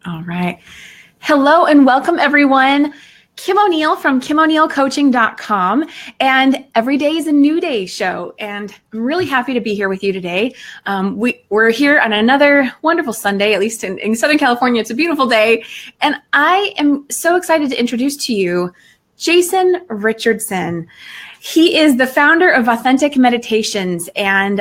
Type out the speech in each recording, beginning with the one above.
All right. Hello and welcome, everyone. Kim O'Neill from KimO'NeillCoaching.com, and Every Day is a New Day show. And I'm really happy to be here with you today. We're here on another wonderful Sunday, at least in Southern California. It's a beautiful day. And I am so excited to introduce to you Jason Richardson. He is the founder of Authentic Meditations. And,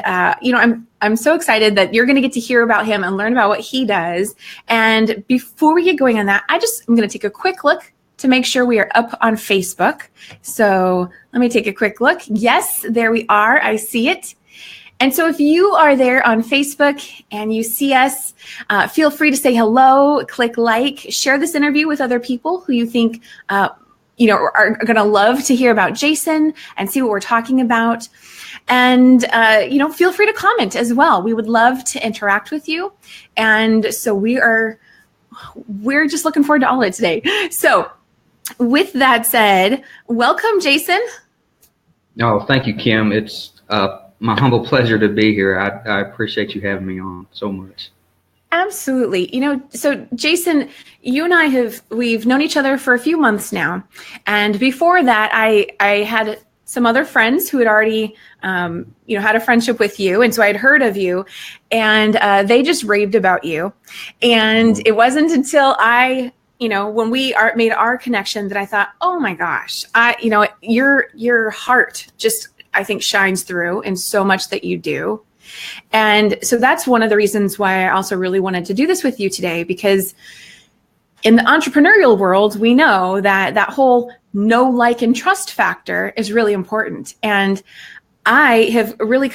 I'm so excited that you're going to get to hear about him and learn about what he does. And before we get going on that, I'm going to take a quick look to make sure we are up on Facebook. So let me take a quick look. Yes, there we are. I see it. And so if you are there on Facebook and you see us, feel free to say hello, click like, share this interview with other people who you think are going to love to hear about Jason and see what we're talking about. And, feel free to comment as well. We would love to interact with you. And so we're just looking forward to all of it today. So with that said, welcome, Jason. Oh, thank you, Kim. It's my humble pleasure to be here. I appreciate you having me on so much. Absolutely. So Jason, you and we've known each other for a few months now. And before that, I had some other friends who had already, had a friendship with you. And so I'd heard of you, and they just raved about you. And it wasn't until when we made our connection that I thought, oh my gosh, your heart just, I think, shines through in so much that you do. And so that's one of the reasons why I also really wanted to do this with you today, because in the entrepreneurial world, we know that whole know, like, and trust factor is really important. And I have really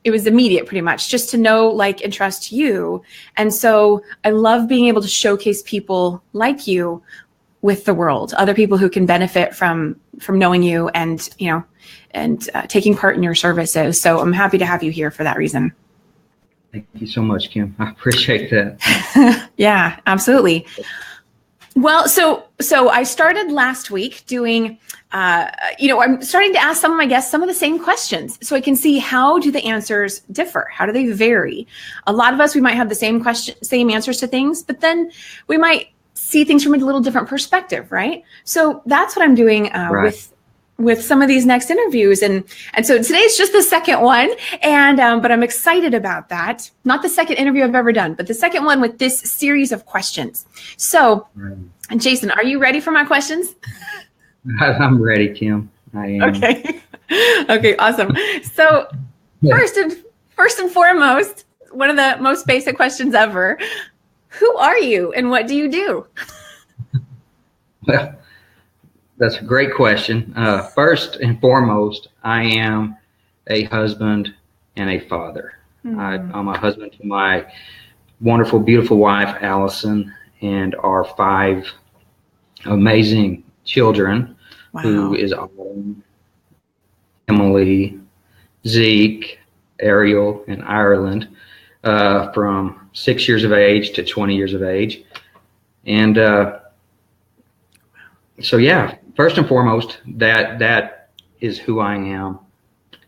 it was immediate pretty much just to know, like, and trust you. And so I love being able to showcase people like you with the world, other people who can benefit from knowing you and taking part in your services. So I'm happy to have you here for that reason. Thank you so much, Kim. I appreciate that. Yeah, absolutely. Well, so I started last week doing, I'm starting to ask some of my guests some of the same questions so I can see how do the answers differ? How do they vary? A lot of us, we might have the same answers to things, but then we might see things from a little different perspective, right? So that's what I'm doing Right. with some of these next interviews. And so today's just the second one. And, but I'm excited about that. Not the second interview I've ever done, but the second one with this series of questions. So Jason, are you ready for my questions? I'm ready, Kim. I am. Okay. Okay. Awesome. So first and foremost, one of the most basic questions ever, who are you and what do you do? Well, that's a great question. First and foremost, I am a husband and a father. I'm a husband to my wonderful, beautiful wife, Allison, and our 5 amazing children, Wow. who is Autumn, Emily, Zeke, Ariel, and Ireland, from 6 years of age to 20 years of age. And so, yeah, first and foremost, that is who I am.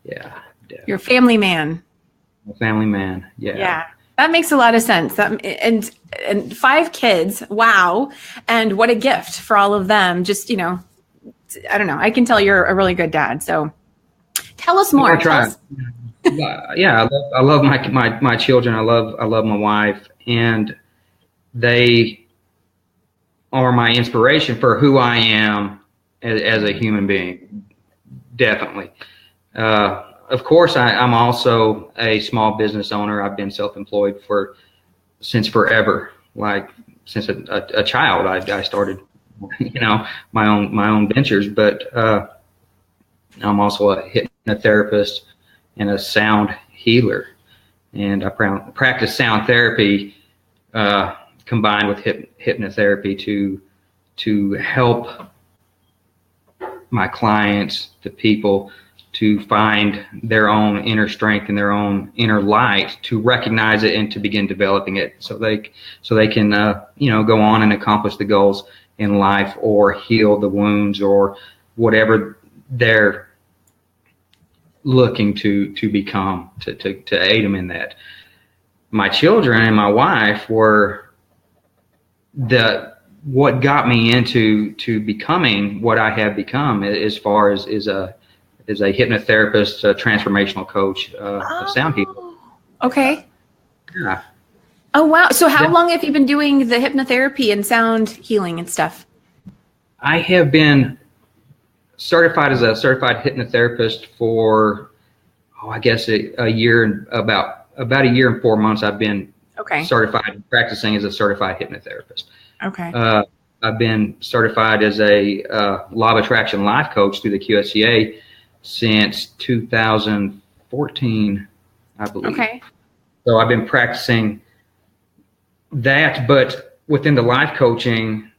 Yeah. You're a family man. A family man. Yeah. Yeah. That makes a lot of sense. And 5 kids. Wow. And what a gift for all of them. Just, I don't know. I can tell you're a really good dad. So tell us more. Yeah. I love my children. I love my wife, and they are my inspiration for who I am as a human being. Definitely. Of course, I'm also a small business owner. I've been self-employed since forever. Like since a child, I started, my own ventures. But I'm also a hypnotherapist and a sound healer, and I practice sound therapy combined with hypnotherapy to help my clients, the people, to find their own inner strength and their own inner light, to recognize it and to begin developing it, so they can go on and accomplish the goals in life, or heal the wounds, or whatever they're looking to become, to aid them in that. My children and my wife were what got me into becoming what I have become, as far as is a hypnotherapist, a transformational coach, a sound healer. Okay. Yeah. Oh, wow. So how long have you been doing the hypnotherapy and sound healing and stuff? I have been certified as a certified hypnotherapist for, I guess a year and about a year and 4 months. I've been certified, practicing as a certified hypnotherapist. Okay. I've been certified as a law of attraction life coach through the QSCA since 2014, I believe. Okay. So I've been practicing that, but within the life coaching,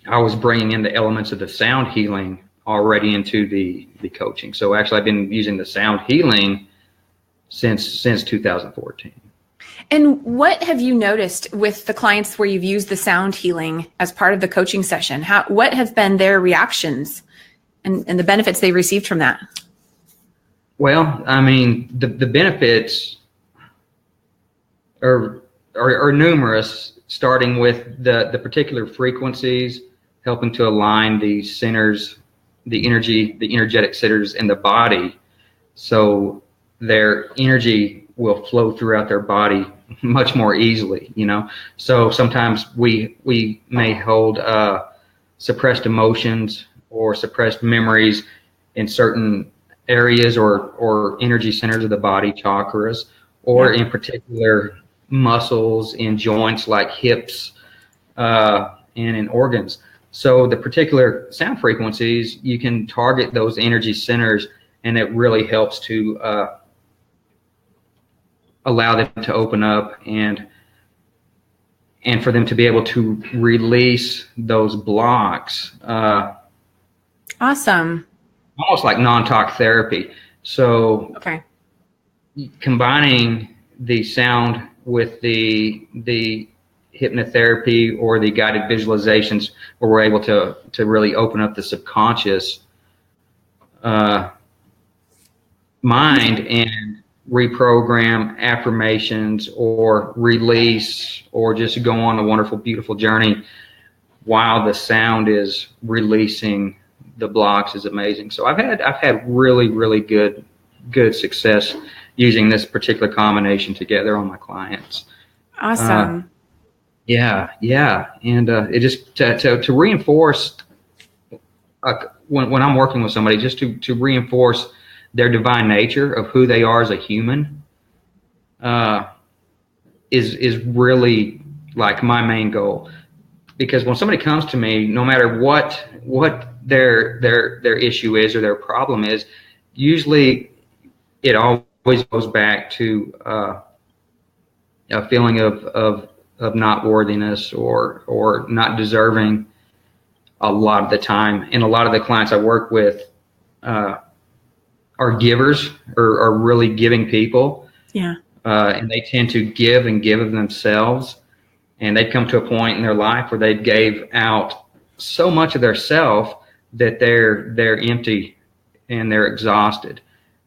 I was bringing in the elements of the sound healing already into the coaching. So actually, I've been using the sound healing since 2014. And what have you noticed with the clients where you've used the sound healing as part of the coaching session? What have been their reactions and the benefits they received from that? Well, I mean, the benefits are numerous, starting with the particular frequencies, helping to align the centers, the energetic centers in the body, so their energy will flow throughout their body much more easily, So sometimes we may hold suppressed emotions or suppressed memories in certain areas or energy centers of the body, chakras, or in particular muscles in joints like hips and in organs. So the particular sound frequencies, you can target those energy centers, and it really helps to allow them to open up and for them to be able to release those blocks. Awesome. Almost like non-talk therapy. So combining the sound with the hypnotherapy or the guided visualizations, where we're able to really open up the subconscious mind and reprogram affirmations or release, or just go on a wonderful, beautiful journey while the sound is releasing the blocks, is amazing. So I've had really, really good success using this particular combination together on my clients. Awesome. Yeah. And it just to reinforce when I'm working with somebody, just to reinforce their divine nature of who they are as a human, is really like my main goal. Because when somebody comes to me, no matter what their issue is or their problem is, usually it always goes back to a feeling of not worthiness or not deserving a lot of the time. And a lot of the clients I work with are givers, or are really giving people. Yeah. And they tend to give and give of themselves. And they'd come to a point in their life where they gave out so much of their self that they're empty and they're exhausted.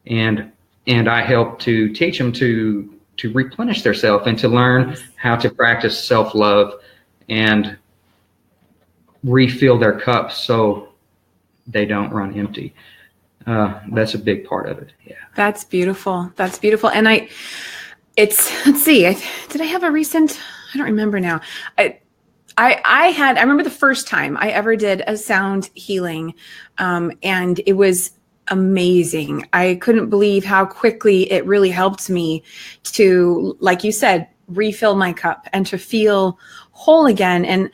And I help to teach them to replenish their self and to learn how to practice self-love and refill their cups so they don't run empty. That's a big part of it. Yeah. That's beautiful. That's beautiful. And let's see, did I have a recent, I don't remember now. I remember the first time I ever did a sound healing, and it was amazing. I couldn't believe how quickly it really helped me to, like you said, refill my cup and to feel whole again. And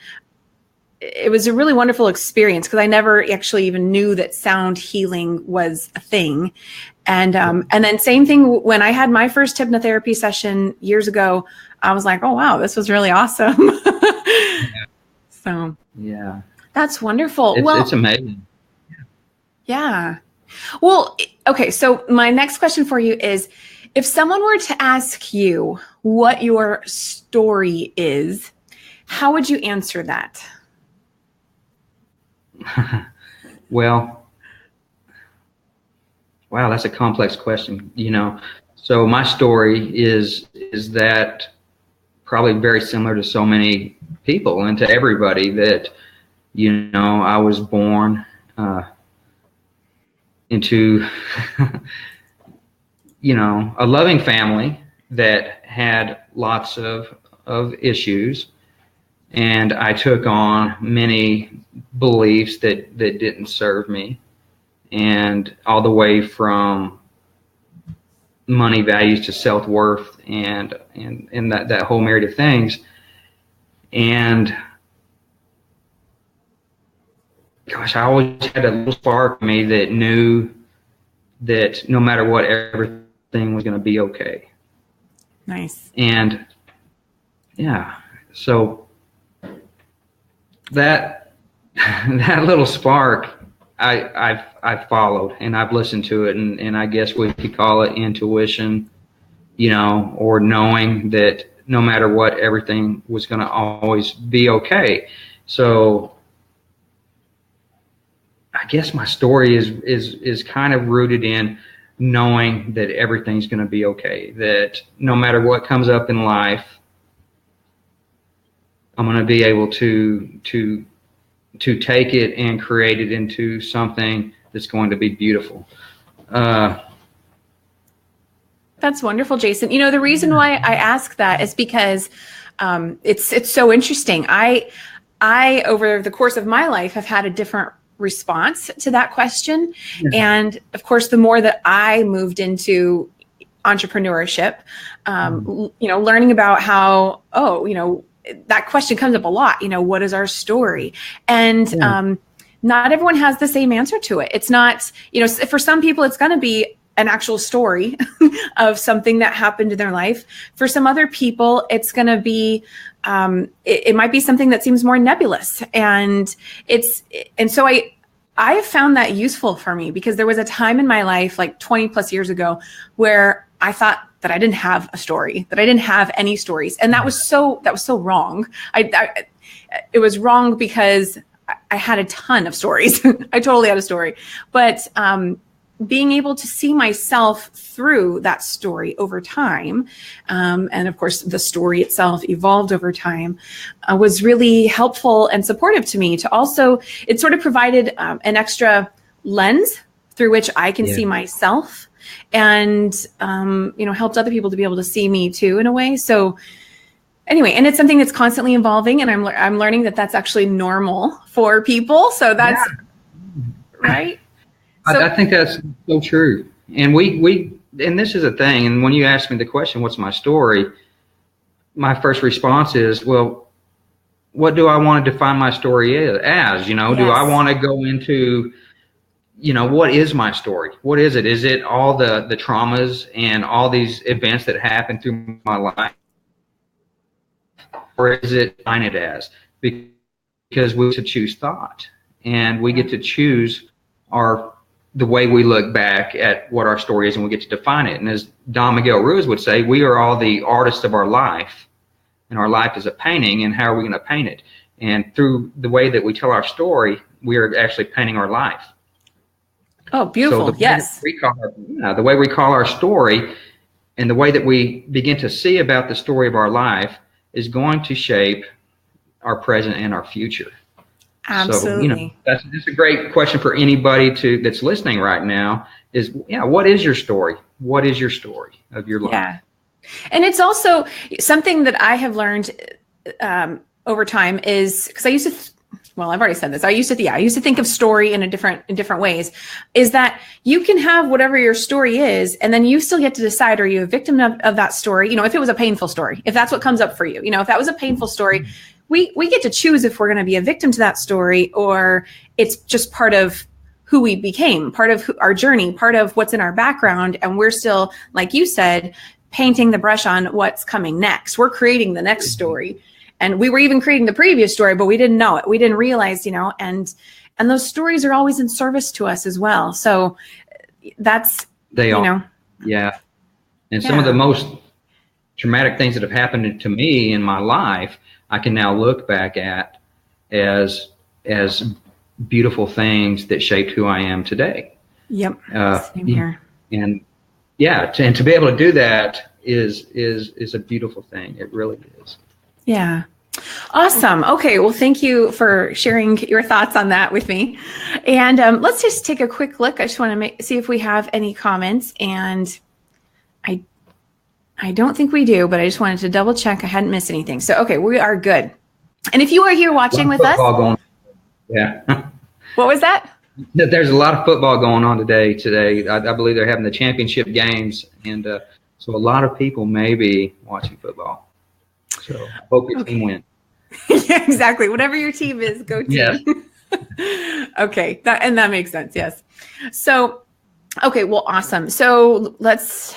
it was a really wonderful experience because I never actually even knew that sound healing was a thing. And then same thing when I had my first hypnotherapy session years ago, I was like, oh, wow, this was really awesome. So yeah, that's wonderful. It's amazing. Yeah. Well, okay. So my next question for you is, if someone were to ask you what your story is, how would you answer that? Well, wow, that's a complex question, So my story is that probably very similar to so many people and to everybody, that, I was born into, a loving family that had lots of issues. And I took on many beliefs that didn't serve me, and all the way from money values to self-worth and that whole myriad of things. And gosh, I always had a little spark in me that knew that no matter what, everything was going to be okay. Nice. And yeah, so that little spark, I've followed, and I've listened to it, and I guess we could call it intuition, or knowing that no matter what, everything was going to always be okay. So I guess my story is kind of rooted in knowing that everything's going to be okay, that no matter what comes up in life, I'm going to be able to take it and create it into something that's going to be beautiful. That's wonderful, Jason. The reason why I ask that is because it's so interesting. I over the course of my life have had a different response to that question. Yeah. And of course, the more that I moved into entrepreneurship, learning about how, that question comes up a lot, what is our story? And not everyone has the same answer to it. It's not, for some people, it's going to be an actual story of something that happened in their life. For some other people, it's going to be, it might be something that seems more nebulous. And so I have found that useful for me, because there was a time in my life, like 20 plus years ago, where I thought that I didn't have a story, that I didn't have any stories. And that was so wrong. It was wrong because I had a ton of stories. I totally had a story, but, being able to see myself through that story over time, and of course the story itself evolved over time, was really helpful and supportive to me. To also, it sort of provided an extra lens through which I can see myself, and helped other people to be able to see me too, in a way. So anyway, and it's something that's constantly evolving, and I'm learning that that's actually normal for people. So that's right. So, I think that's so true. And and this is a thing. And when you ask me the question, what's my story? My first response is, well, what do I want to define my story as? Do I want to go into, what is my story? What is it? Is it all the traumas and all these events that happen through my life? Or is it define it as? Because we get to choose thought, and we get to choose the way we look back at what our story is, and we get to define it. And as Don Miguel Ruiz would say, we are all the artists of our life, and our life is a painting, and how are we going to paint it? And through the way that we tell our story, we are actually painting our life. Oh, beautiful. So yes. The way we call our story, and the way that we begin to see about the story of our life, is going to shape our present and our future. Absolutely. So, that's a great question for anybody that's listening right now is, what is your story? What is your story of your life? Yeah. And it's also something that I have learned over time is, because I used to, I've already said this. I used to think of story in different ways, is that you can have whatever your story is, and then you still get to decide, are you a victim of that story? If it was a painful story, if that's what comes up for you, if that was a painful story, we get to choose if we're going to be a victim to that story, or it's just part of who we became, part of our journey, part of what's in our background. And we're still, like you said, painting the brush on what's coming next. We're creating the next story. And we were even creating the previous story, but we didn't know it. We didn't realize, and those stories are always in service to us as well. So they are. Yeah. And some of the most traumatic things that have happened to me in my life, I can now look back at as beautiful things that shaped who I am today. Yep. Same here. And to be able to do that, is a beautiful thing. It really is. Yeah. Awesome. Okay. Well, thank you for sharing your thoughts on that with me. And let's just take a quick look. I just want to see if we have any comments. And I don't think we do, but I just wanted to double check I hadn't missed anything. So, okay, we are good. And if you are here watching with us. Yeah. What was that? There's a lot of football going on today. I believe they're having the championship games. And so a lot of people may be watching football. So I hope your team wins. Yeah, exactly. Whatever your team is, go team. Yes. Okay. That makes sense. Yes. So, okay. Well, awesome. So let's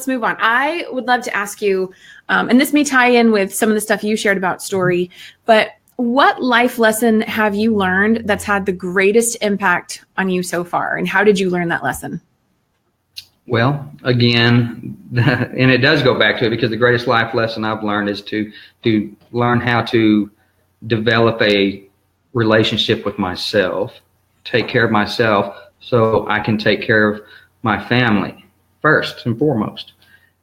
move on. I would love to ask you, and this may tie in with some of the stuff you shared about story, but what life lesson have you learned that's had the greatest impact on you so far? And how did you learn that lesson? Well, again, and it does go back to it, because the greatest life lesson I've learned is to learn how to develop a relationship with myself, take care of myself so I can take care of my family first and foremost.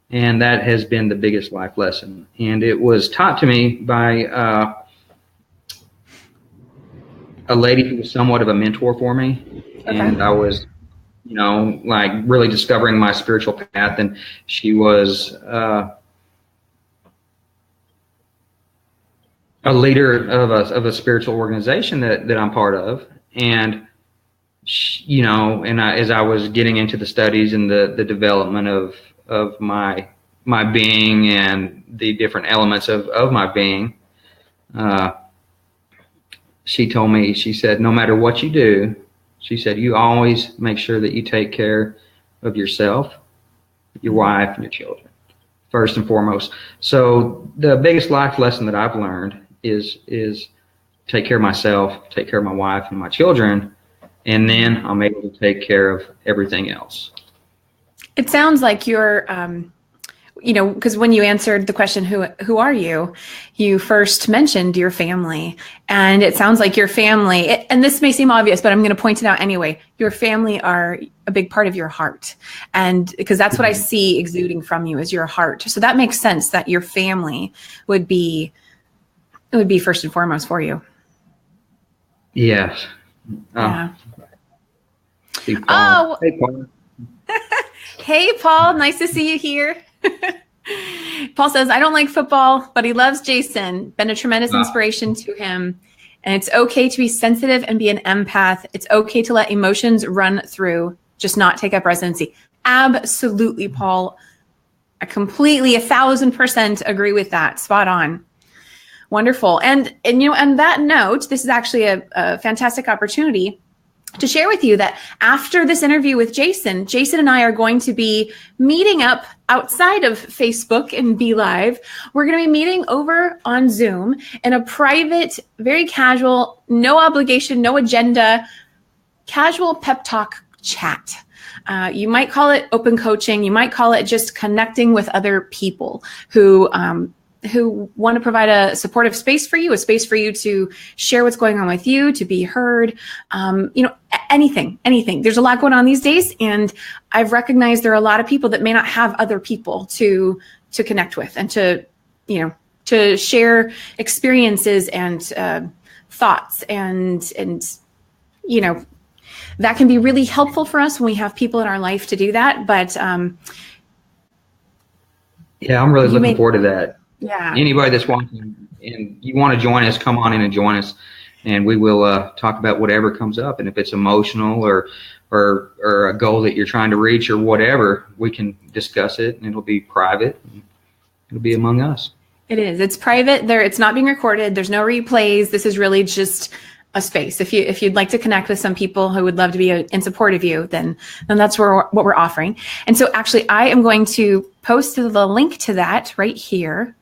And that has been the biggest life lesson. And it was taught to me by a lady who was somewhat of a mentor for me. Okay. And I was, like really discovering my spiritual path. And she was a leader of a spiritual organization that I'm part of. And she, as I was getting into the studies and the development of my being and the different elements of my being, she told me, she said, no matter what you do, she said, you always make sure that you take care of yourself, your wife, and your children, first and foremost. So the biggest life lesson that I've learned is take care of myself, take care of my wife and my children, and then I'm able to take care of everything else. It sounds like you're, because when you answered the question, who are you? You first mentioned your family. And it sounds like your family, and this may seem obvious, but I'm going to point it out anyway. Your family are a big part of your heart. And because that's what I see exuding from you is your heart. So that makes sense that your family would be first and foremost for you. Yes. Yeah. Hey, Paul. Hey, Paul. Hey, Paul. Nice to see you here. Paul says, I don't like football, but he loves Jason. Been a tremendous inspiration to him. And it's okay to be sensitive and be an empath. It's okay to let emotions run through, just not take up residency. Absolutely, Paul. I completely 1,000% agree with that. Spot on. Wonderful. And on that note, this is actually a fantastic opportunity to share with you that after this interview with Jason and I are going to be meeting up outside of Facebook and Be Live. We're going to be meeting over on Zoom in a private, very casual, no obligation, no agenda, casual pep talk chat. You might call it open coaching. You might call it just connecting with other people who want to provide a supportive space for you, a space for you to share what's going on with you, to be heard, anything. There's a lot going on these days. And I've recognized there are a lot of people that may not have other people to connect with and to share experiences and thoughts and that can be really helpful for us when we have people in our life to do that. But yeah, I'm really looking forward to that. Yeah. Anybody that's watching and you want to join us, come on in and join us, and we will talk about whatever comes up. And if it's emotional or a goal that you're trying to reach or whatever, we can discuss it, and it'll be private. It'll be among us. It is. It's private. It's not being recorded. There's no replays. This is really just a space. If you'd like to connect with some people who would love to be in support of you, then that's what we're offering. And so actually, I am going to post the link to that right here.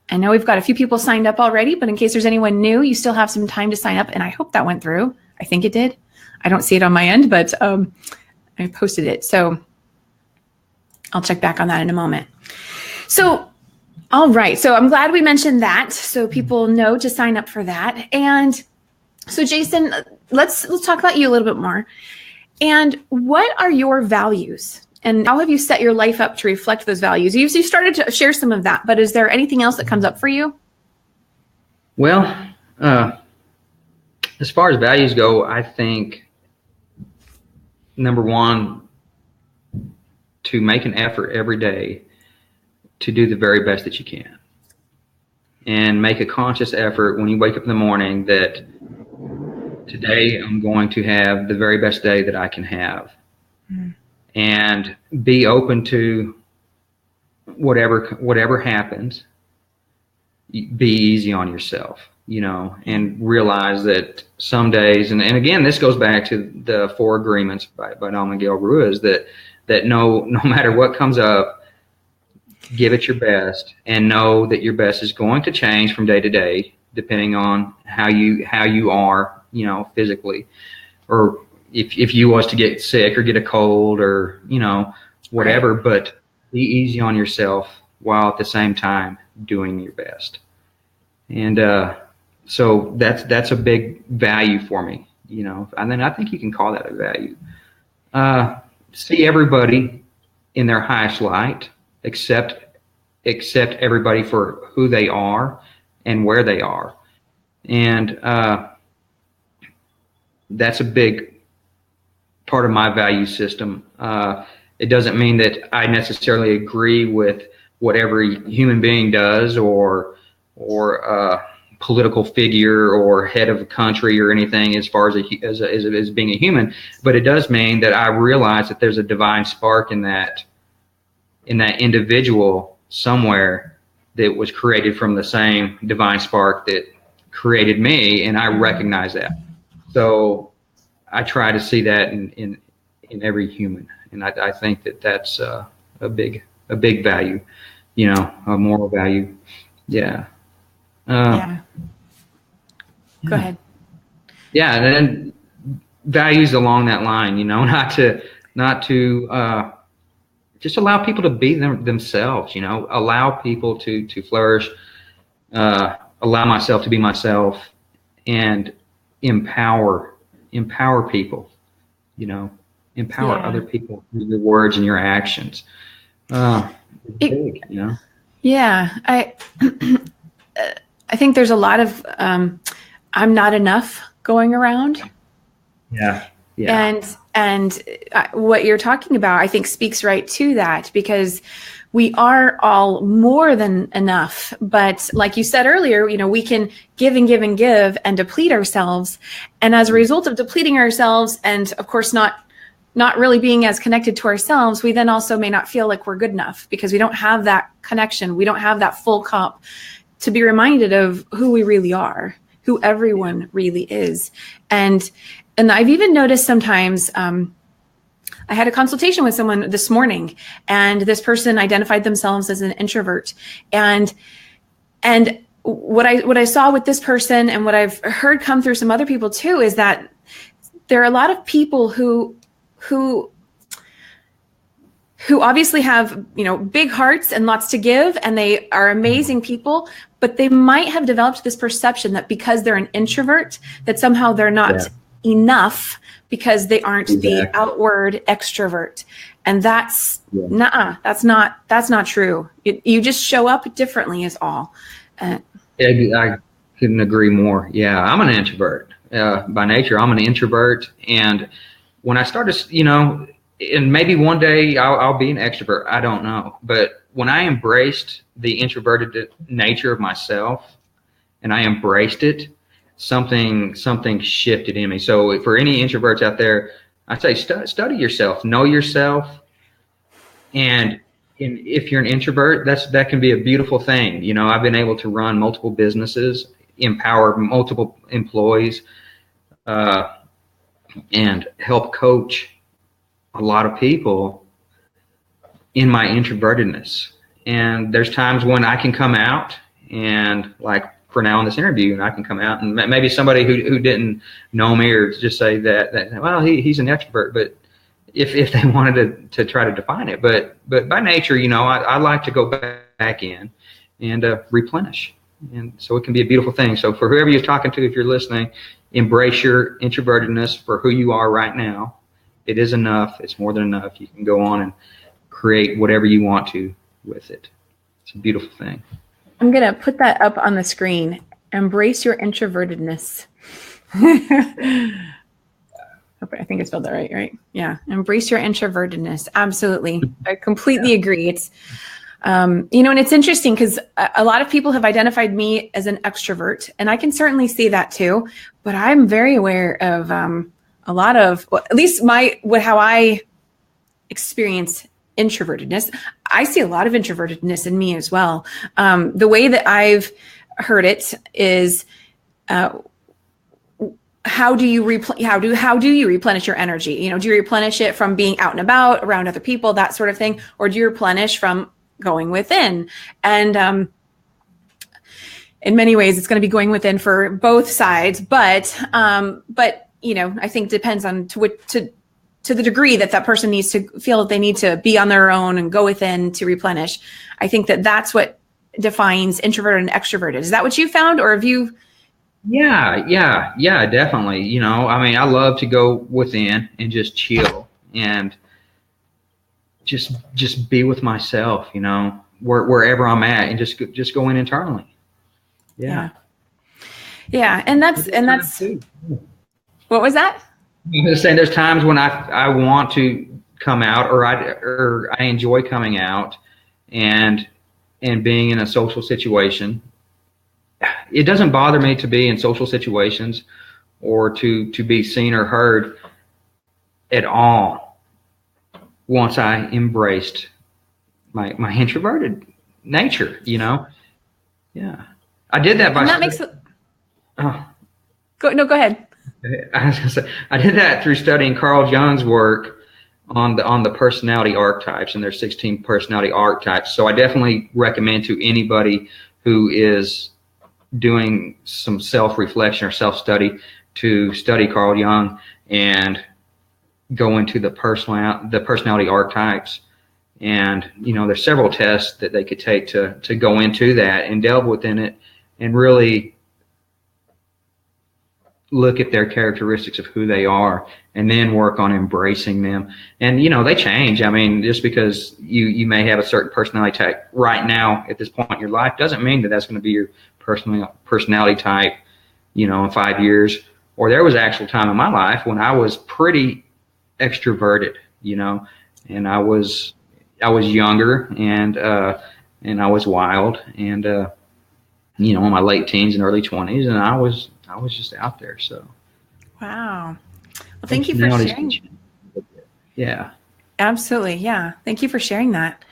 I know we've got a few people signed up already, but in case there's anyone new, you still have some time to sign up. And I hope that went through. I think it did. I don't see it on my end, but I posted it. So I'll check back on that in a moment. So, all right. So I'm glad we mentioned that so people know to sign up for that. And so Jason, let's talk about you a little bit more. And what are your values? And how have you set your life up to reflect those values? You started to share some of that, but is there anything else that comes up for you? Well, as far as values go, I think number one, to make an effort every day to do the very best that you can, and make a conscious effort when you wake up in the morning that today I'm going to have the very best day that I can have. And be open to whatever happens. Be easy on yourself, and realize that some days, and again, this goes back to the 4 agreements by Don Miguel Ruiz, that no matter what comes up, give it your best, and know that your best is going to change from day to day, depending on how you are, physically, or if you was to get sick or get a cold or, whatever, but be easy on yourself while at the same time doing your best. And so that's a big value for me, and then I think you can call that a value. See everybody in their highest light, accept everybody for who they are and where they are. And that's a big part of my value system. It doesn't mean that I necessarily agree with what every human being does, or political figure or head of a country or anything as far as being a human, but it does mean that I realize that there's a divine spark in that individual somewhere that was created from the same divine spark that created me, and I recognize that. So I try to see that in every human, and I think that's a big value, a moral value. Yeah. Yeah. Go ahead. Yeah, and then values along that line, not to just allow people to be themselves, allow people to flourish, allow myself to be myself, and empower people, empower other people through your words and your actions. Big, Yeah, I think there's a lot of I'm not enough going around. Yeah. And what you're talking about, I think, speaks right to that, because we are all more than enough. But like you said earlier, we can give and give and give and deplete ourselves. And as a result of depleting ourselves, and of course not really being as connected to ourselves, we then also may not feel like we're good enough, because we don't have that connection. We don't have that full cup to be reminded of who we really are, who everyone really is. And I've even noticed sometimes, I had a consultation with someone this morning, and this person identified themselves as an introvert. And what I saw with this person, and what I've heard come through some other people too, is that there are a lot of people who obviously have, big hearts and lots to give, and they are amazing people, but they might have developed this perception that because they're an introvert, that somehow they're not enough because they aren't the outward extrovert. And that's that's not true. You just show up differently is all. I couldn't agree more. Yeah, I'm an introvert. By nature, I'm an introvert. And when I started, and maybe one day I'll be an extrovert, I don't know. But when I embraced the introverted nature of myself, and I embraced it, something shifted in me. So for any introverts out there, I say study yourself, know yourself. And if you're an introvert, that can be a beautiful thing. I've been able to run multiple businesses, empower multiple employees, and help coach a lot of people in my introvertedness. And there's times when I can come out, and like for now in this interview, and I can come out, and maybe somebody who didn't know me or just say that well, he's an extrovert, but if they wanted to try to define it, but by nature, I like to go back in and replenish. And so it can be a beautiful thing. So for whoever you're talking to, if you're listening, embrace your introvertedness for who you are right now, it is enough. It's more than enough. You can go on and create whatever you want to with it. It's a beautiful thing. I'm going to put that up on the screen. Embrace your introvertedness. I think I spelled that right? Yeah. Embrace your introvertedness. Absolutely. I completely agree. It's, and it's interesting because a lot of people have identified me as an extrovert, and I can certainly see that too, but I'm very aware of a lot of, well, at least how I experience introvertedness. I see a lot of introvertedness in me as well. The way that I've heard it is, how do you replenish your energy? Do you replenish it from being out and about around other people, that sort of thing, or do you replenish from going within? And in many ways, it's going to be going within for both sides. But I think it depends on to the degree that person needs to feel that they need to be on their own and go within to replenish. I think that's what defines introverted and extroverted. Is that what you found, or have you? Yeah, definitely. I love to go within and just chill and just be with myself, wherever I'm at, and just go in internally. Yeah. And that's what was that? I was saying there's times when I want to come out, or I enjoy coming out and being in a social situation. It doesn't bother me to be in social situations or to be seen or heard at all once I embraced my introverted nature, Yeah. I did that by... And that makes it... Go ahead. I was going to say, I did that through studying Carl Jung's work on the personality archetypes, and there's 16 personality archetypes. So I definitely recommend to anybody who is doing some self-reflection or self-study to study Carl Jung and go into the personality archetypes. And there's several tests that they could take to go into that and delve within it and really look at their characteristics of who they are, and then work on embracing them. And they change. Just because you may have a certain personality type right now at this point in your life doesn't mean that that's going to be your personality type, in 5 years. Or there was actual time in my life when I was pretty extroverted, and I was younger and I was wild and in my late teens and early 20s, and I was just out there. So wow. Well, thank you for sharing. Yeah, absolutely. Yeah, thank you for sharing that.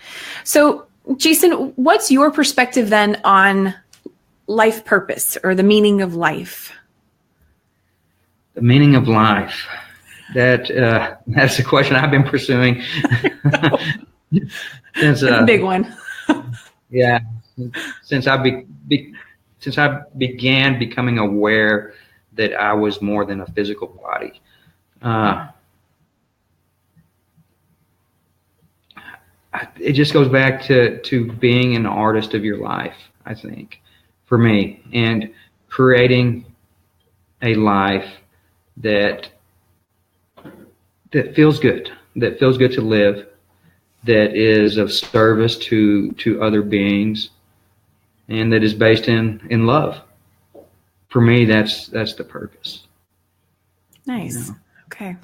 So Jason, what's your perspective then on life purpose, or the meaning of life? The meaning of life. That's a question I've been pursuing. It's a big one. Yeah, since I began becoming aware that I was more than a physical body. It just goes back to being an artist of your life, I think, for me, and creating a life that feels good, to live, that is of service to other beings, and that is based in love. For me, that's the purpose. Nice. Okay.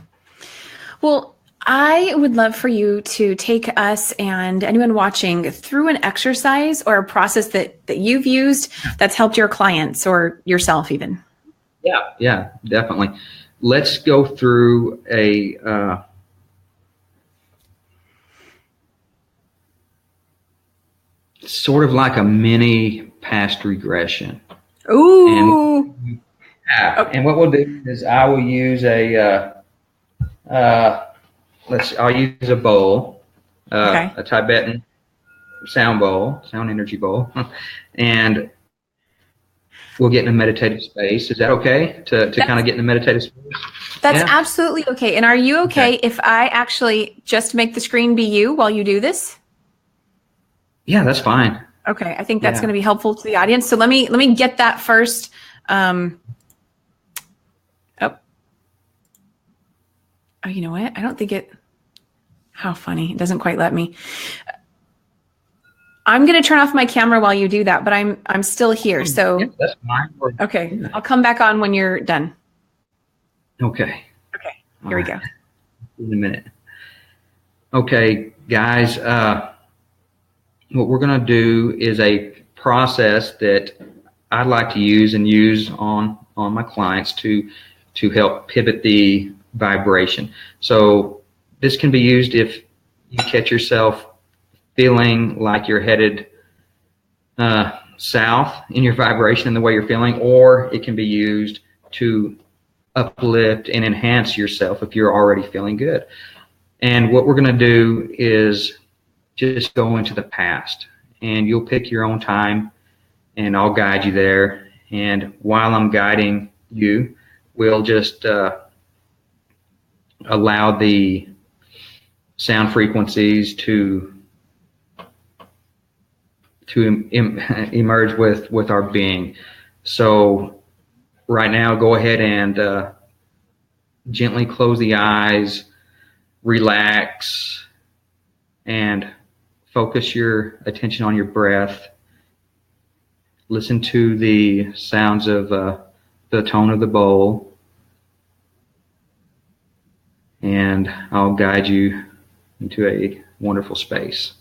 Well, I would love for you to take us and anyone watching through an exercise or a process that you've used that's helped your clients or yourself even. Yeah, definitely. Let's go through a sort of like a mini past regression. Ooh. And what we'll do is I will use I'll use a bowl, a Tibetan sound energy bowl, and we'll get in a meditative space. Is that okay to kind of get in a meditative space? That's absolutely okay. And are you okay if I actually just make the screen be you while you do this? Yeah, that's fine. Okay, I think that's going to be helpful to the audience. So let me get that first. Oh, you know what? I don't think it, how funny. It doesn't quite let me. I'm going to turn off my camera while you do that, but I'm still here. So yeah, that's fine. okay, Yeah. I'll come back on when you're done. Okay. Okay, here we go. In a minute. Okay, guys, what we're going to do is a process that I'd like to use on my clients to help pivot the vibration. So this can be used if you catch yourself feeling like you're headed south in your vibration and the way you're feeling, or it can be used to uplift and enhance yourself if you're already feeling good. And what we're going to do is just go into the past, and you'll pick your own time, and I'll guide you there. And while I'm guiding you, we'll just allow the sound frequencies to emerge with our being. So right now, go ahead and gently close the eyes, relax, and focus your attention on your breath. Listen to the sounds of the tone of the bowl, and I'll guide you into a wonderful space.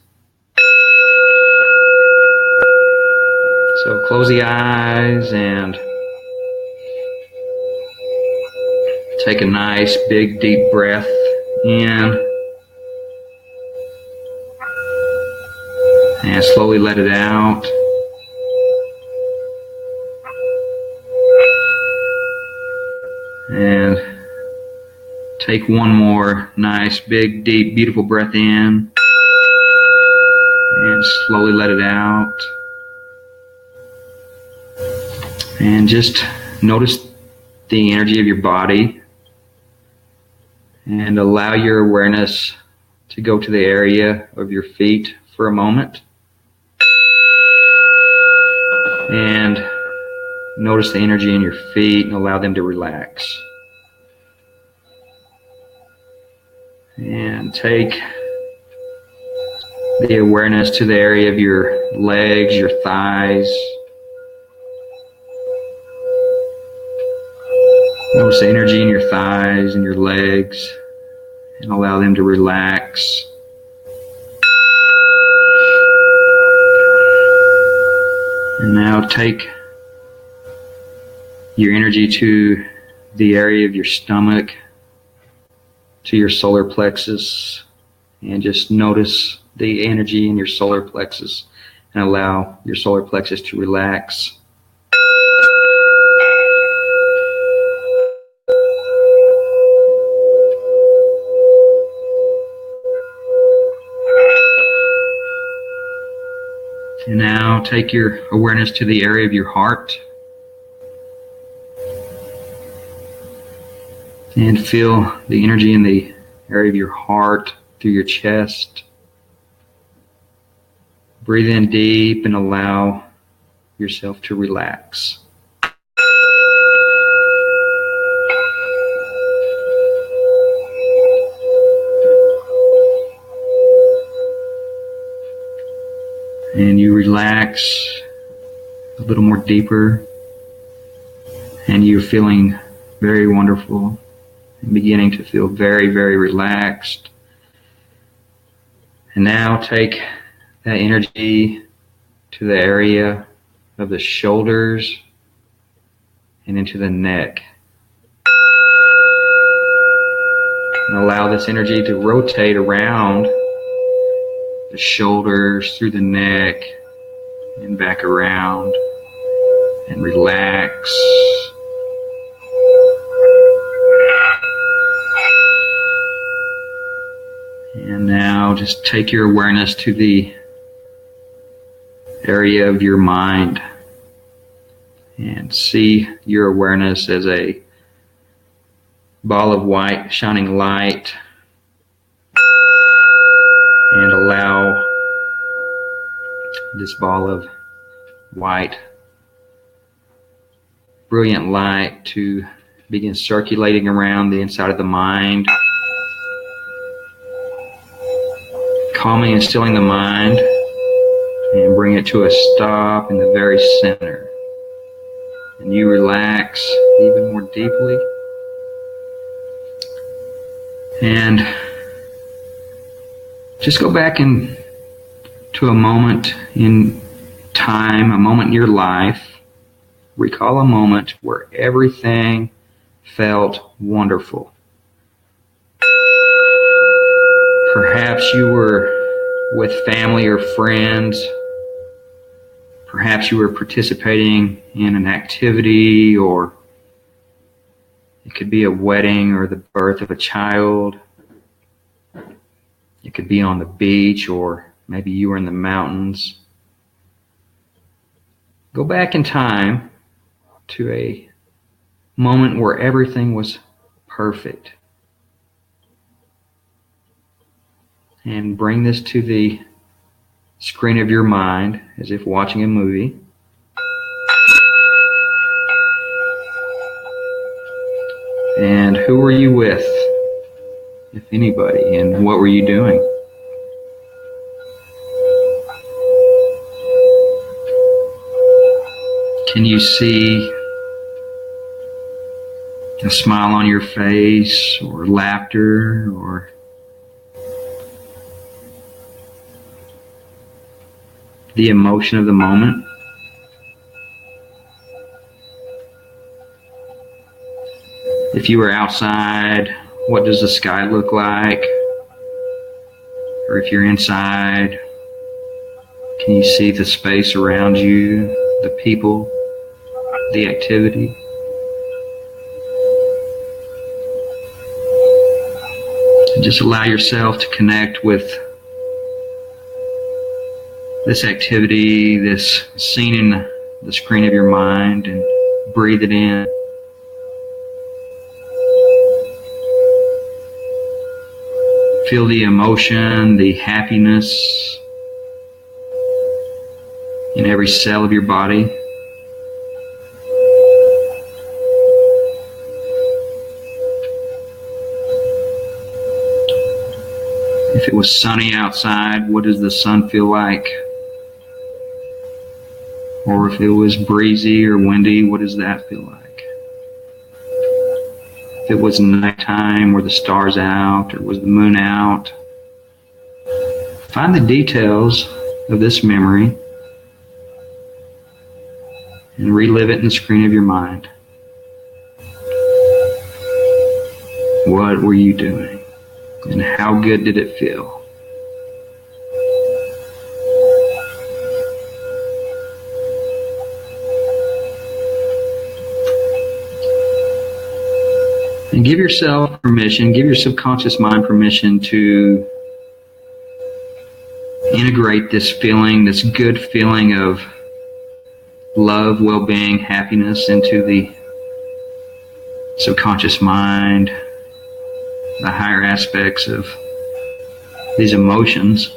So close the eyes and take a nice big deep breath in, and slowly let it out. And take one more nice big deep beautiful breath in, and slowly let it out. And just notice the energy of your body, and allow your awareness to go to the area of your feet for a moment. And notice the energy in your feet and allow them to relax. And take the awareness to the area of your legs, your thighs. Notice the energy in your thighs and your legs, and allow them to relax. And now take your energy to the area of your stomach, to your solar plexus, and just notice the energy in your solar plexus, and allow your solar plexus to relax. And now take your awareness to the area of your heart, and feel the energy in the area of your heart through your chest. Breathe in deep and allow yourself to relax. And you relax a little more deeper, and you're feeling very wonderful and beginning to feel very, very relaxed. And now take that energy to the area of the shoulders and into the neck. And allow this energy to rotate around the shoulders, through the neck, and back around, and relax. And now just take your awareness to the area of your mind, and see your awareness as a ball of white shining light, and allow this ball of white brilliant light to begin circulating around the inside of the mind, calming and stilling the mind, and bring it to a stop in the very center. And you relax even more deeply. And just go back to a moment in time, a moment in your life. Recall a moment where everything felt wonderful. Perhaps you were with family or friends. Perhaps you were participating in an activity, or it could be a wedding or the birth of a child. It could be on the beach, or maybe you were in the mountains. Go back in time to a moment where everything was perfect. And bring this to the screen of your mind as if watching a movie. And who were you with, if anybody, and what were you doing? Can you see a smile on your face, or laughter, or the emotion of the moment? If you were outside, what does the sky look like? Or if you're inside, can you see the space around you, the people, the activity? And just allow yourself to connect with this activity, this scene in the screen of your mind, and breathe it in. Feel the emotion, the happiness in every cell of your body. If it was sunny outside, what does the sun feel like? Or if it was breezy or windy, what does that feel like? If it was nighttime, were the stars out, or was the moon out? Find the details of this memory and relive it in the screen of your mind. What were you doing? And how good did it feel? And give yourself permission, give your subconscious mind permission to integrate this feeling, this good feeling of love, well-being, happiness into the subconscious mind, the higher aspects of these emotions.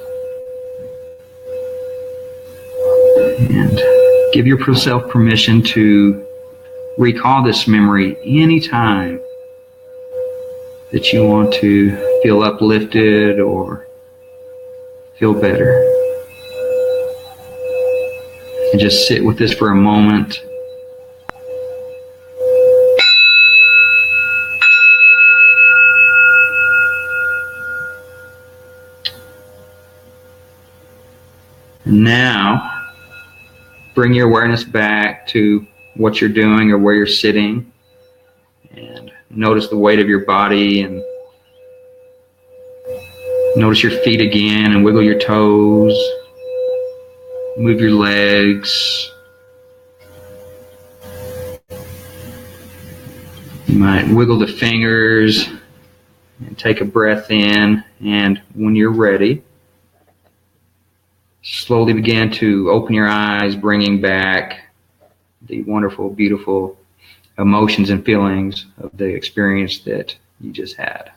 And give yourself permission to recall this memory anytime that you want to feel uplifted or feel better. And just sit with this for a moment. And now, bring your awareness back to what you're doing or where you're sitting. And notice the weight of your body, and notice your feet again, and wiggle your toes. Move your legs. You might wiggle the fingers and take a breath in, and when you're ready, slowly begin to open your eyes, bringing back the wonderful, beautiful emotions and feelings of the experience that you just had.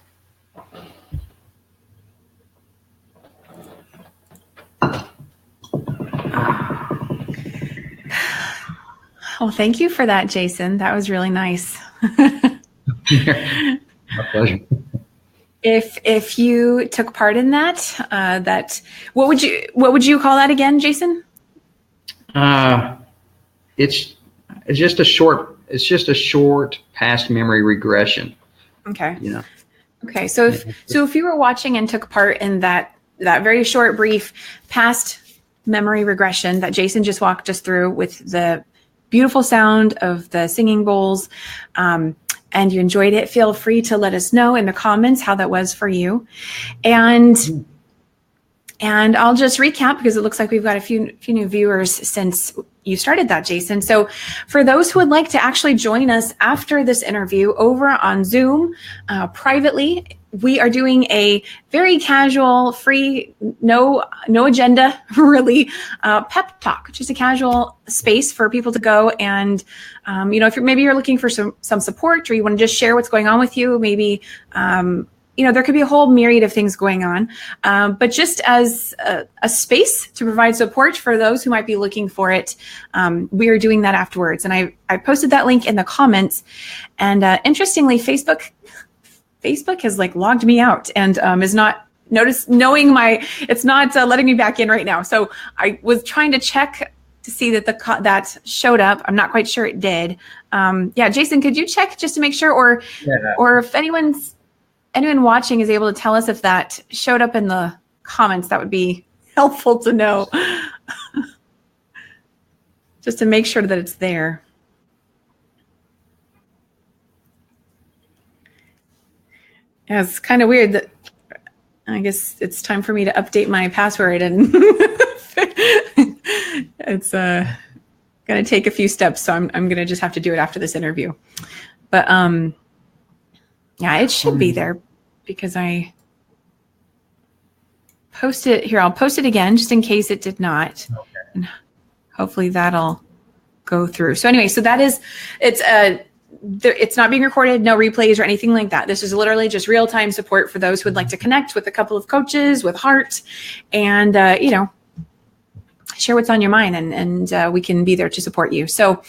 Oh, thank you for that, Jason. That was really nice. My pleasure. if you took part in that, what would you call that again, Jason? It's just a short past memory regression. Okay. You know. Okay. So if you were watching and took part in that very short, brief past memory regression that Jason just walked us through with the beautiful sound of the singing bowls, and you enjoyed it, feel free to let us know in the comments how that was for you. And I'll just recap because it looks like we've got a few new viewers since you started that, Jason. So for those who would like to actually join us after this interview over on Zoom privately, we are doing a very casual, free, no agenda, really, pep talk, just a casual space for people to go and, if you're looking for some support, or you want to just share what's going on with you, maybe, there could be a whole myriad of things going on, but just as a space to provide support for those who might be looking for it, we are doing that afterwards. And I posted that link in the comments. And interestingly, Facebook has logged me out and is not it's not letting me back in right now. So I was trying to check to see that that showed up. I'm not quite sure it did. Jason, could you check just to make sure, or if anyone watching is able to tell us if that showed up in the comments, that would be helpful to know. Just to make sure that it's there. Yeah, it's kind of weird that I guess it's time for me to update my password, and it's going to take a few steps. So I'm going to just have to do it after this interview. But it should be there because I posted it here. I'll post it again just in case it did not. Okay. And hopefully that'll go through. So anyway, so that is, it's not being recorded, no replays or anything like that. This is literally just real-time support for those who would like to connect with a couple of coaches with heart and, share what's on your mind, and we can be there to support you. So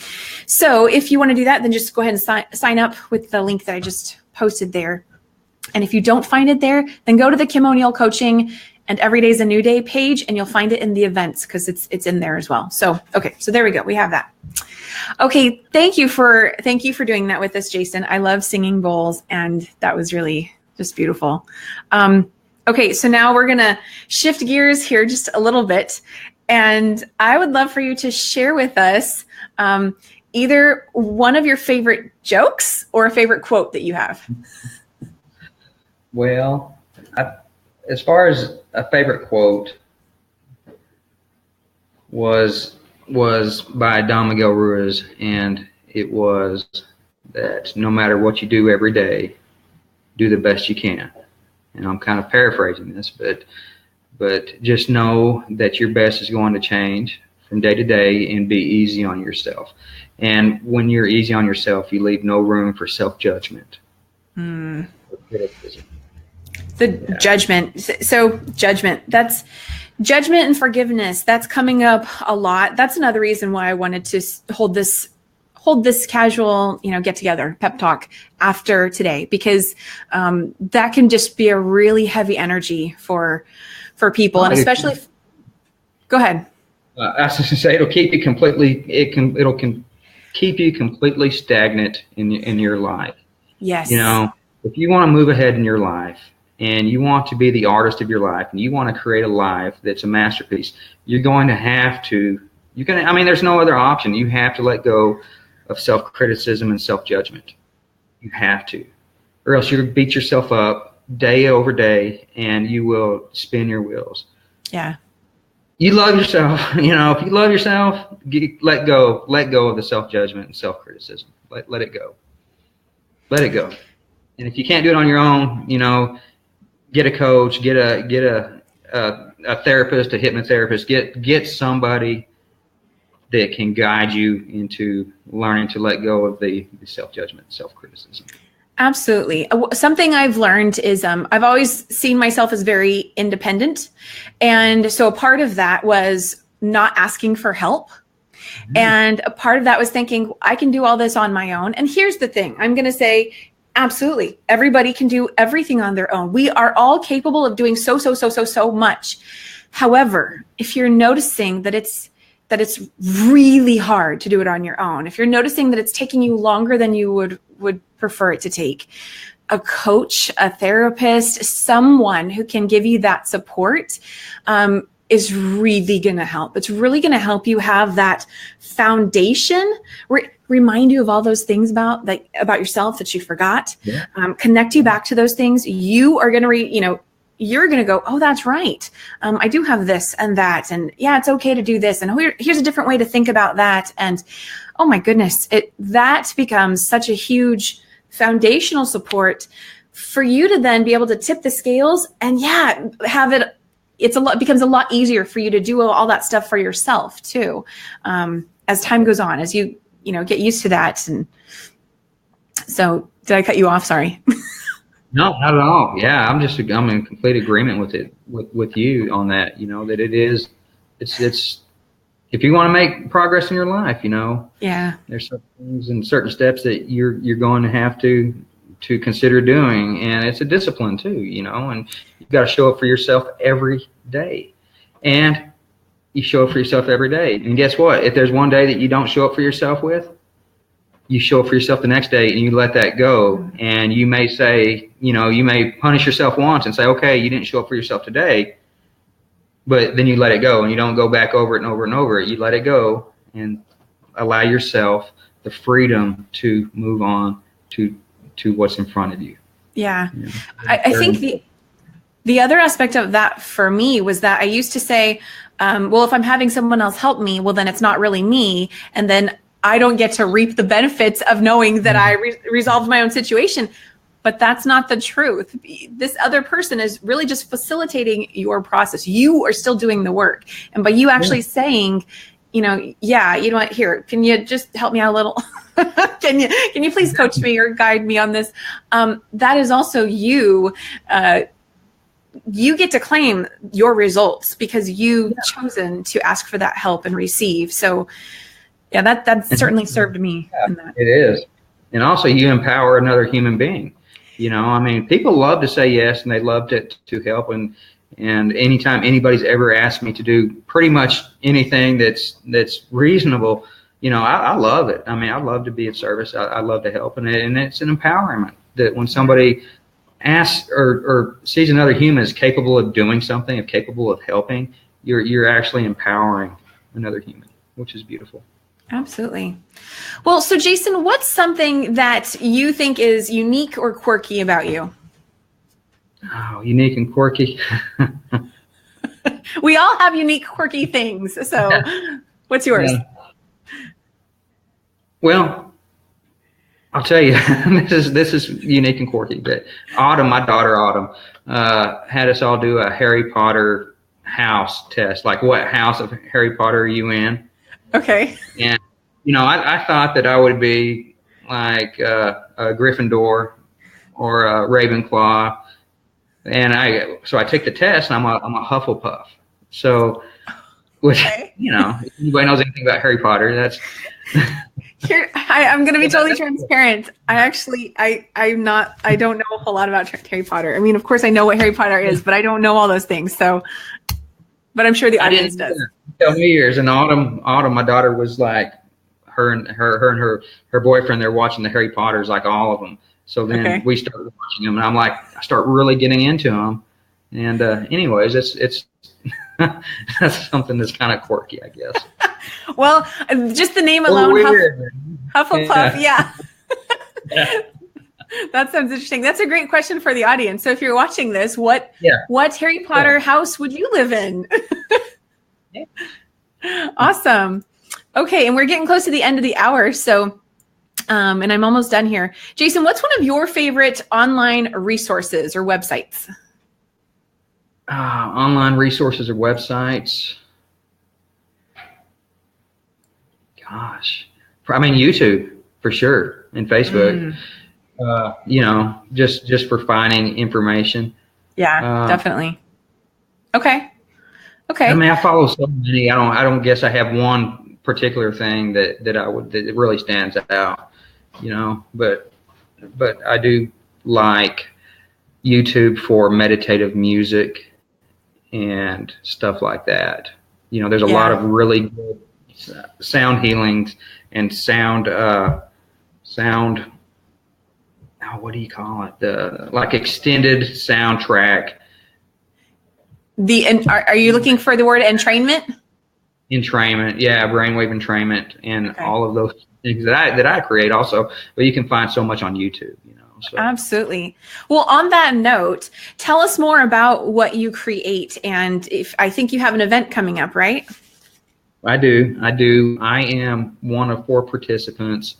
if you want to do that, then just go ahead and sign up with the link that I just posted there. And if you don't find it there, then go to the Kim O'Neill Coaching and Every Day's a New Day page, and you'll find it in the events because it's in there as well. So, okay, so there we go. We have that. Okay, thank you for doing that with us, Jason. I love singing bowls, and that was really just beautiful. Okay, so now we're gonna shift gears here just a little bit, and I would love for you to share with us either one of your favorite jokes or a favorite quote that you have. Well, as far as a favorite quote was by Don Miguel Ruiz, and it was that no matter what you do every day, do the best you can. And I'm kind of paraphrasing this, but just know that your best is going to change from day to day, and be easy on yourself. And when you're easy on yourself, you leave no room for self-judgment. Judgment. So judgment, that's judgment and forgiveness. That's coming up a lot. That's another reason why I wanted to hold this casual, get together, pep talk after today, because that can just be a really heavy energy for people. And especially, go ahead. I was just going to say, it'll keep you keep you completely stagnant in your life. Yes. If you want to move ahead in your life, and you want to be the artist of your life, and you want to create a life that's a masterpiece, you're going to have to, there's no other option. You have to let go of self-criticism and self-judgment. You have to, or else you'll beat yourself up day over day, and you will spin your wheels. Yeah. You love yourself. If you love yourself, let go of the self-judgment and self-criticism. Let it go. Let it go. And if you can't do it on your own, get a coach, get a therapist, a hypnotherapist, get somebody that can guide you into learning to let go of the self-judgment, self-criticism. Absolutely. Something I've learned is I've always seen myself as very independent. And so a part of that was not asking for help. Mm-hmm. And a part of that was thinking, I can do all this on my own. And here's the thing. I'm going to say, Absolutely. Everybody can do everything on their own. We are all capable of doing so much. However, if you're noticing that it's really hard to do it on your own, if you're noticing that it's taking you longer than you would prefer it to take, a coach, a therapist, someone who can give you that support is really going to help. It's really going to help you have that foundation, remind you of all those things about yourself that you forgot, connect you back to those things. You are going to, you're going to go, oh, that's right. I do have this and that. And yeah, it's okay to do this. And here's a different way to think about that. And oh my goodness, that becomes such a huge foundational support for you to then be able to tip the scales and have it. Becomes a lot easier for you to do all that stuff for yourself too. As time goes on, as you get used to that. And so did I cut you off? Sorry. No, not at all. Yeah. I'm in complete agreement with it, with you on that, that it's, if you want to make progress in your life, there's certain things and certain steps that you're going to have to consider doing. And it's a discipline too, and you've got to show up for yourself every day. And you show up for yourself every day. And guess what? If there's one day that you don't show up for yourself with, you show up for yourself the next day and you let that go. And you may say, you may punish yourself once and say, okay, you didn't show up for yourself today, but then you let it go and you don't go back over it and over and over it. You let it go and allow yourself the freedom to move on to what's in front of you. Yeah. I think the other aspect of that for me was that I used to say, well, if I'm having someone else help me, well, then it's not really me. And then I don't get to reap the benefits of knowing that I resolved my own situation. But that's not the truth. This other person is really just facilitating your process. You are still doing the work. And by you actually saying, here, can you just help me out a little? Can you please coach me or guide me on this? That is also you. You get to claim your results because you've chosen to ask for that help and receive. So yeah, that certainly served me. Yeah, in that. It is. And also you empower another human being. People love to say yes and they love to help. And anytime anybody's ever asked me to do pretty much anything that's reasonable, I love it. I love to be of service. I love to help. And it's an empowerment that when somebody asks or sees another human as capable of doing something, capable of helping, you're actually empowering another human, which is beautiful. Absolutely. Well, so Jason, what's something that you think is unique or quirky about you? Oh, unique and quirky. We all have unique, quirky things. So what's yours? Yeah. Well, I'll tell you, this is unique and quirky. But my daughter Autumn, had us all do a Harry Potter house test. Like, what house of Harry Potter are you in? Okay. And, I thought that I would be like a Gryffindor or a Ravenclaw. And so I take the test and I'm a Hufflepuff. So, which, if anybody knows anything about Harry Potter, that's... Here, I'm going to be totally transparent. I don't know a whole lot about Harry Potter. Of course I know what Harry Potter is, but I don't know all those things. So, but I'm sure the audience does. Tell me years. And Autumn, my daughter was like, her boyfriend, they're watching the Harry Potters, like all of them. So then we started watching them, and I start really getting into them. And anyways, it's that's something that's kind of quirky, I guess. Well, just the name alone, Hufflepuff, yeah. That sounds interesting. That's a great question for the audience. So if you're watching this, what Harry Potter house would you live in? Awesome. Okay, and we're getting close to the end of the hour, so and I'm almost done here. Jason, what's one of your favorite online resources or websites? Online resources or websites? Gosh. YouTube, for sure, and Facebook. Just for finding information. Yeah, definitely. Okay. I follow so many. I don't guess I have one particular thing that really stands out. But but I do like YouTube for meditative music and stuff like that. You know, there's a lot Yeah. of really good sound healings and sound, oh, what do you call it? The like extended soundtrack. Are you looking for the word entrainment? Entrainment, yeah, brainwave entrainment, and Okay. all of those things that I create also. But you can find so much on YouTube, you know. So Absolutely. Well, on that note, tell us more about what you create. And if I think you have an event coming up, right? I do. I am one of 4 participants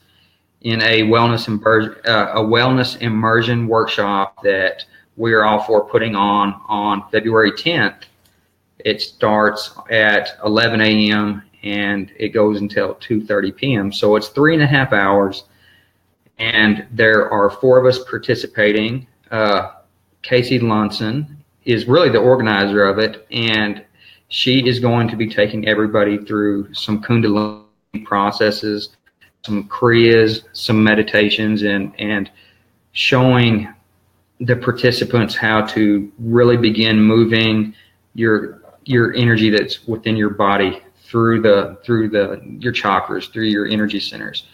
in a wellness immersion workshop that we're all 4 putting on February 10th. It starts at 11 a.m. and it goes until 2:30 p.m. So it's 3.5 hours, and there are 4 of us participating. Casey Lunson is really the organizer of it, and she is going to be taking everybody through some Kundalini processes, some Kriyas, some meditations, and showing the participants how to really begin moving your energy that's within your body through your chakras, through your energy centers.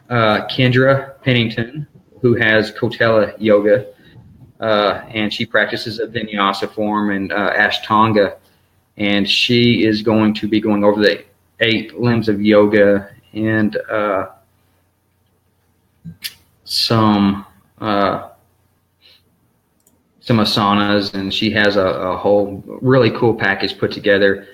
Kendra Pennington, who has Kotela Yoga, and she practices a Vinyasa form and Ashtanga, and she is going to be going over the 8 limbs of yoga and some asanas, and she has a whole really cool package put together.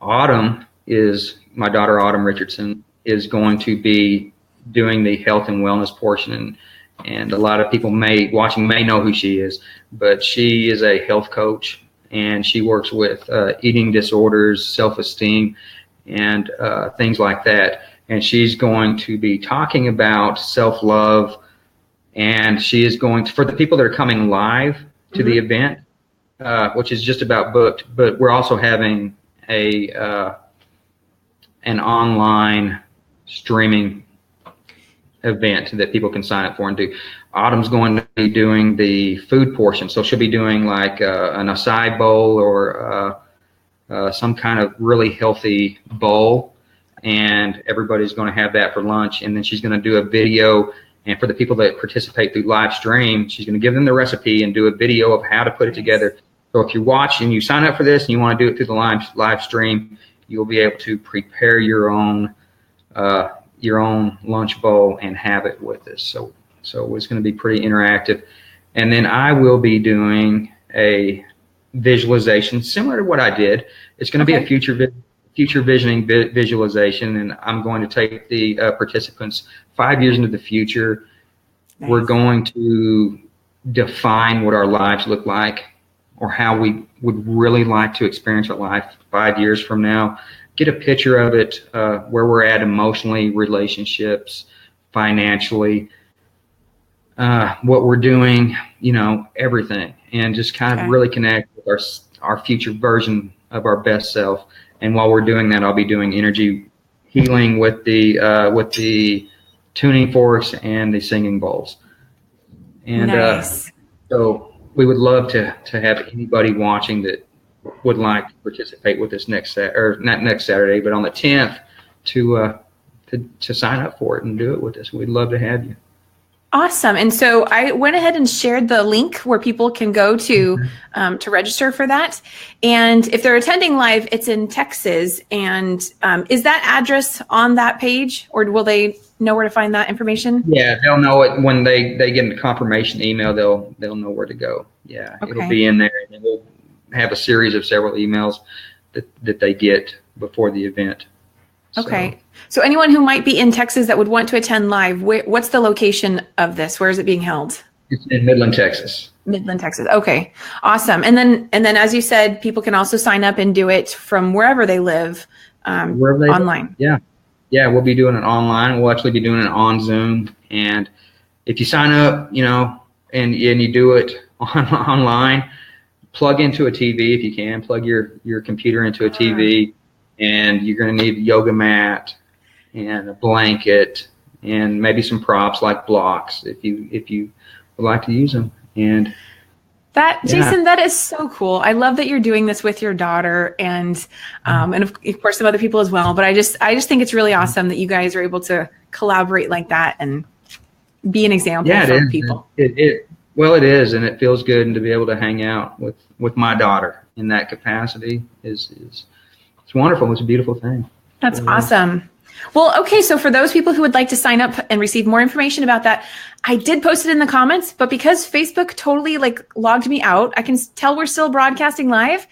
Autumn is my daughter. Autumn Richardson is going to be doing the health and wellness portion, and a lot of people may know who she is, but she is a health coach, and she works with eating disorders, self-esteem, and things like that. And she's going to be talking about self-love, and she is going to, for the people that are coming live to the event, which is just about booked, but we're also having an online streaming event that people can sign up for and do. Autumn's going to be doing the food portion, so she'll be doing like an acai bowl or some kind of really healthy bowl, and everybody's going to have that for lunch. And then she's going to do a video, and for the people that participate through live stream, she's going to give them the recipe and do a video of how to put it together. So if you watch and you sign up for this and you want to do it through the live stream, you'll be able to prepare your own lunch bowl and have it with us. So it's going to be pretty interactive. And then I will be doing a visualization similar to what I did. It's going to be a future visioning visualization, and I'm going to take the participants 5 years into the future. Nice. We're going to define what our lives look like, or how we would really like to experience our life 5 years from now. Get a picture of it, where we're at emotionally, relationships, financially, what we're doing, everything, and just kind of really connect with our future version of our best self. And while we're doing that, I'll be doing energy healing with the tuning forks and the singing bowls. And nice. So we would love to have anybody watching that would like to participate with us not next Saturday, but on the 10th to sign up for it and do it with us. We'd love to have you. Awesome. And so I went ahead and shared the link where people can go to register for that. And if they're attending live, it's in Texas. And is that address on that page, or will they know where to find that information? Yeah, they'll know it when they get the confirmation email. They'll know where to go. Yeah, okay. It'll be in there, and we'll have a series of several emails that they get before the event. Okay. So anyone who might be in Texas that would want to attend live, what's the location of this? Where is it being held? It's in Midland, Texas. Midland, Texas. Okay. Awesome. And then as you said, people can also sign up and do it from wherever they live, online. Yeah. Yeah. We'll be doing it online. We'll actually be doing it on Zoom. And if you sign up, and you do it online, plug into a TV if you can. Plug your computer into a TV, and you're going to need a yoga mat and a blanket and maybe some props like blocks if you would like to use them. And Jason, that is so cool. I love that you're doing this with your daughter and of course some other people as well. But I just think it's really awesome that you guys are able to collaborate like that and be an example for people. Well, it is, and it feels good, and to be able to hang out with my daughter in that capacity is it's wonderful. It's a beautiful thing. That's awesome. Well, okay, so for those people who would like to sign up and receive more information about that, I did post it in the comments, but because Facebook totally logged me out, I can tell we're still broadcasting live,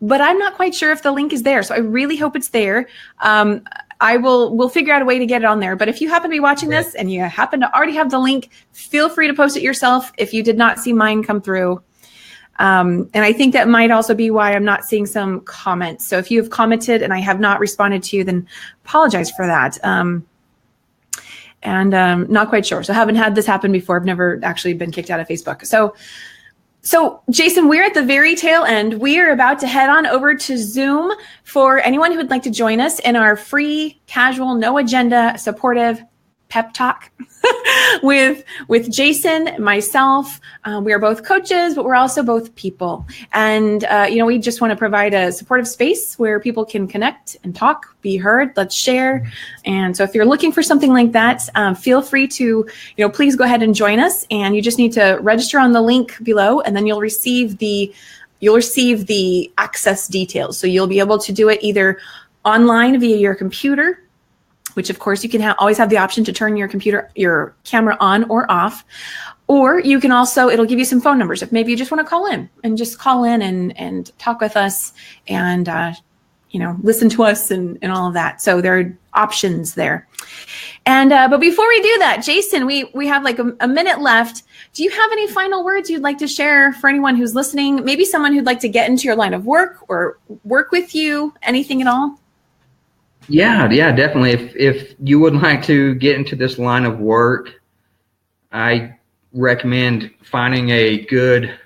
but I'm not quite sure if the link is there. So I really hope it's there. We'll figure out a way to get it on there. But if you happen to be watching this and you happen to already have the link, feel free to post it yourself if you did not see mine come through. And I think that might also be why I'm not seeing some comments. So if you have commented and I have not responded to you, then apologize for that. Not quite sure. So I haven't had this happen before. I've never actually been kicked out of Facebook. So Jason, we're at the very tail end. We are about to head on over to Zoom for anyone who would like to join us in our free, casual, no agenda, supportive pep talk with Jason, myself. We are both coaches, but we're also both people. And, we just want to provide a supportive space where people can connect and talk, be heard, let's share. And so if you're looking for something like that, feel free to, please go ahead and join us. And you just need to register on the link below, and then you'll receive the access details. So you'll be able to do it either online via your computer, which of course you can always have the option to turn your camera on or off. Or you can also, it'll give you some phone numbers if maybe you just want to call in and talk with us and, listen to us and all of that. So there are options there. And, but before we do that, Jason, we have a minute left. Do you have any final words you'd like to share for anyone who's listening? Maybe someone who'd like to get into your line of work or work with you, anything at all? Yeah, definitely. If you would like to get into this line of work, I recommend finding a good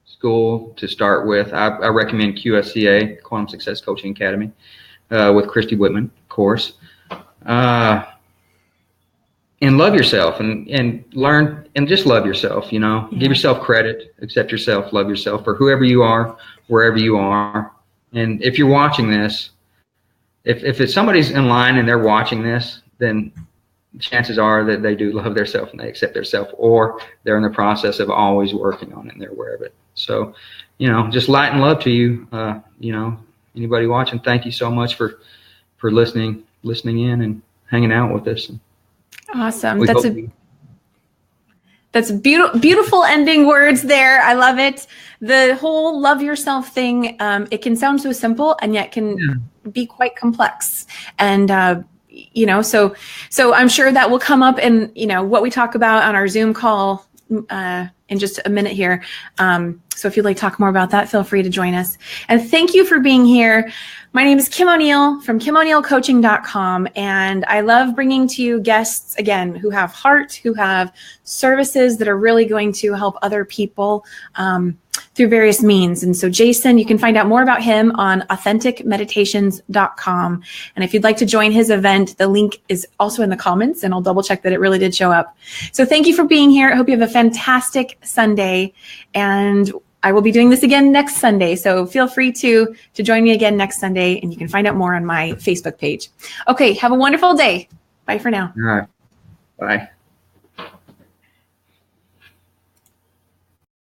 school to start with. I recommend QSCA, Quantum Success Coaching Academy, with Christy Whitman, of course. And love yourself and learn and just love yourself, Give yourself credit, accept yourself, love yourself for whoever you are, wherever you are. And if you're watching this, if it's somebody's in line and they're watching this, then chances are that they do love themselves and they accept themselves, or they're in the process of always working on it and they're aware of it. So, just light and love to you. Anybody watching, thank you so much for listening in and hanging out with us. Awesome. That's beautiful ending words there. I love it. The whole love yourself thing, it can sound so simple and yet can be quite complex. And, so I'm sure that will come up in, what we talk about on our Zoom call in just a minute here. So if you'd like to talk more about that, feel free to join us. And thank you for being here. My name is Kim O'Neill from KimO'NeillCoaching.com, and I love bringing to you guests, again, who have heart, who have services that are really going to help other people through various means. And so Jason, you can find out more about him on AuthenticMeditations.com. And if you'd like to join his event, the link is also in the comments, and I'll double check that it really did show up. So thank you for being here. I hope you have a fantastic Sunday, and I will be doing this again next Sunday. So feel free to join me again next Sunday, and you can find out more on my Facebook page. Okay, have a wonderful day. Bye for now. All right. Bye.